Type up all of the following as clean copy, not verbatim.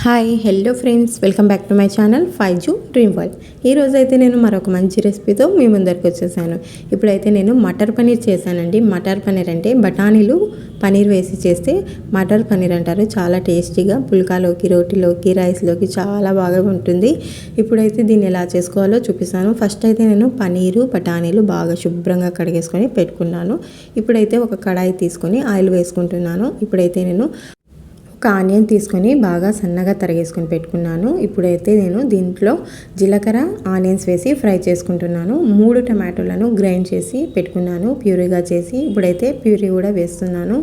Hi hello friends, welcome back to my channel Faizu dream world. ఈరోజు అయితే నేను మరొక మంచి రెసిపీతో మీ ముందరికి వచ్చేసాను. ఇప్పుడైతే నేను మటర్ పనీర్ చేశానండి. మటర్ పనీర్ అంటే బఠానీలు పనీర్ వేసి చేస్తే మటర్ పనీర్ అంటారు. చాలా టేస్టీగా పుల్కాలోకి, రోటీలోకి, రైస్లోకి చాలా బాగా ఉంటుంది. ఇప్పుడైతే దీన్ని ఎలా చేసుకోవాలో చూపిస్తాను. ఫస్ట్ అయితే నేను పనీరు బఠానీలు బాగా శుభ్రంగా కడిగేసుకొని పెట్టుకున్నాను. ఇప్పుడైతే ఒక కడాయి తీసుకొని ఆయిల్ వేసుకుంటున్నాను. ఇప్పుడైతే నేను ఒక ఆనియన్ తీసుకొని బాగా సన్నగా తరిగేసుకొని పెట్టుకున్నాను. ఇప్పుడైతే నేను దీంట్లో జీలకర్ర, ఆనియన్స్ వేసి ఫ్రై చేసుకుంటున్నాను. 3 టమాటోలను గ్రైండ్ చేసి పెట్టుకున్నాను, ప్యూరీగా చేసి. ఇప్పుడైతే ప్యూరీ కూడా వేస్తున్నాను.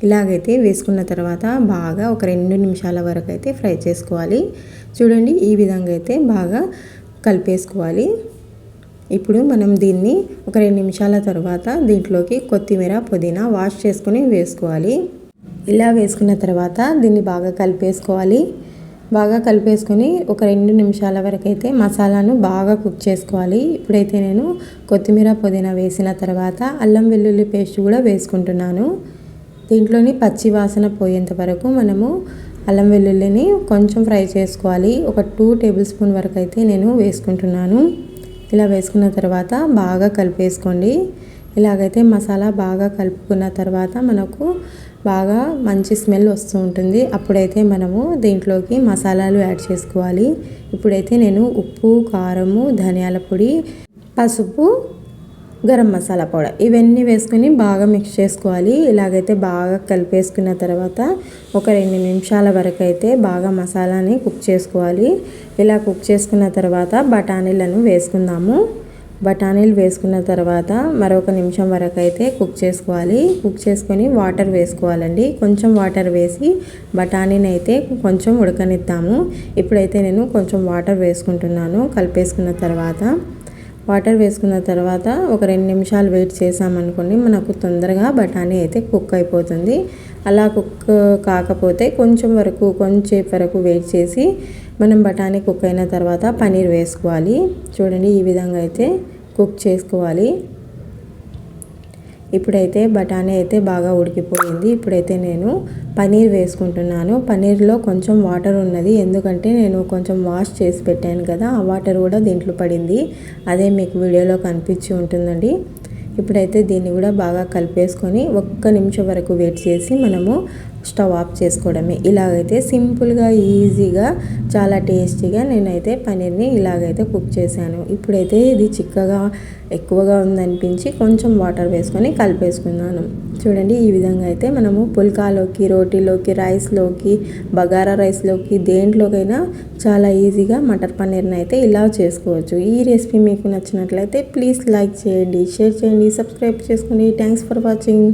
ఇలాగైతే వేసుకున్న తర్వాత బాగా ఒక 2 నిమిషాల వరకు అయితే ఫ్రై చేసుకోవాలి. చూడండి, ఈ విధంగా అయితే బాగా కలిపేసుకోవాలి. ఇప్పుడు మనం దీన్ని ఒక 2 నిమిషాల తర్వాత దీంట్లోకి కొత్తిమీర, పుదీనా వాష్ చేసుకొని వేసుకోవాలి. ఇలా వేసుకున్న తర్వాత దీన్ని బాగా కలిపేసుకోవాలి. బాగా కలిపేసుకొని ఒక 2 నిమిషాల వరకు అయితే మసాలాను బాగా కుక్ చేసుకోవాలి. ఇప్పుడైతే నేను కొత్తిమీర, పుదీనా వేసిన తర్వాత అల్లం వెల్లుల్లి పేస్ట్ కూడా వేసుకుంటున్నాను. దీంట్లోని పచ్చి వాసన పోయేంత వరకు మనము అల్లం వెల్లుల్లిని కొంచెం ఫ్రై చేసుకోవాలి. ఒక 2 టేబుల్ స్పూన్ వరకు అయితే నేను వేసుకుంటున్నాను. ఇలా వేసుకున్న తర్వాత బాగా కలిపేసుకోండి. ఇలాగైతే మసాలా బాగా కలుపుకున్న తర్వాత మనకు బాగా మంచి స్మెల్ వస్తూ ఉంటుంది. అప్పుడైతే మనము దీంట్లోకి మసాలాలు యాడ్ చేసుకోవాలి. ఇప్పుడైతే నేను ఉప్పు, కారము, ధనియాల పొడి, పసుపు, గరం మసాలా పౌడర్ ఇవన్నీ వేసుకొని బాగా మిక్స్ చేసుకోవాలి. ఇలాగైతే బాగా కలిపేసుకున్న తర్వాత ఒక 2 నిమిషాల వరకు అయితే బాగా మసాలాని కుక్ చేసుకోవాలి. ఇలా కుక్ చేసుకున్న తర్వాత బఠానీలను వేసుకుందాము. బఠానీలు వేసుకున్న తర్వాత మరొక నిమిషం వరకు అయితే కుక్ చేసుకోవాలి. కుక్ చేసుకొని వాటర్ వేసుకోవాలండి. కొంచెం వాటర్ వేసి బఠానీని అయితే కొంచెం ఉడకనిద్దాము. ఇప్పుడైతే నేను కొంచెం వాటర్ వేసుకుంటున్నాను. కలిపేసుకున్న తర్వాత వాటర్ వేసుకున్న తర్వాత ఒక 2 నిమిషాలు వెయిట్ చేసామనుకోండి, మనకు తొందరగా బఠానీ అయితే కుక్ అయిపోతుంది. అలా కుక్ కాకపోతే కొంచెంసేపు వరకు వెయిట్ చేసి మనం బఠానీ కుక్ అయిన తర్వాత పనీర్ వేసుకోవాలి. చూడండి, ఈ విధంగా అయితే కుక్ చేసుకోవాలి. ఇప్పుడైతే బఠానీ అయితే బాగా ఉడికిపోయింది. ఇప్పుడైతే నేను పనీర్ వేసుకుంటున్నాను. పనీర్లో కొంచెం వాటర్ ఉన్నది, ఎందుకంటే నేను కొంచెం వాష్ చేసి పెట్టాను కదా, ఆ వాటర్ కూడా దీంట్లో పడింది. అదే మీకు వీడియోలో కనిపించి ఉంటుందండి. ఇప్పుడైతే దీన్ని కూడా బాగా కలిపేసుకొని 1 నిమిషం వరకు వెయిట్ చేసి మనము స్టవ్ ఆఫ్ చేసుకోవడమే. ఇలాగైతే సింపుల్గా, ఈజీగా, చాలా టేస్టీగా నేనైతే పనీర్ని ఇలాగైతే కుక్ చేశాను. ఇప్పుడైతే ఇది చిక్కగా ఎక్కువగా ఉందనిపించి కొంచెం వాటర్ వేసుకొని కలిపేసుకున్నాను. చూడండి, ఈ విధంగా అయితే మనము పుల్కాలోకి, రోటీలోకి, రైస్లోకి, బగారా రైస్లోకి, దేంట్లోకైనా చాలా ఈజీగా మటర్ పన్నీర్ని అయితే ఇలా చేసుకోవచ్చు. ఈ రెసిపీ మీకు నచ్చినట్లయితే ప్లీజ్ లైక్ చేయండి, షేర్ చేయండి, సబ్స్క్రైబ్ చేసుకోండి. Thanks for watching.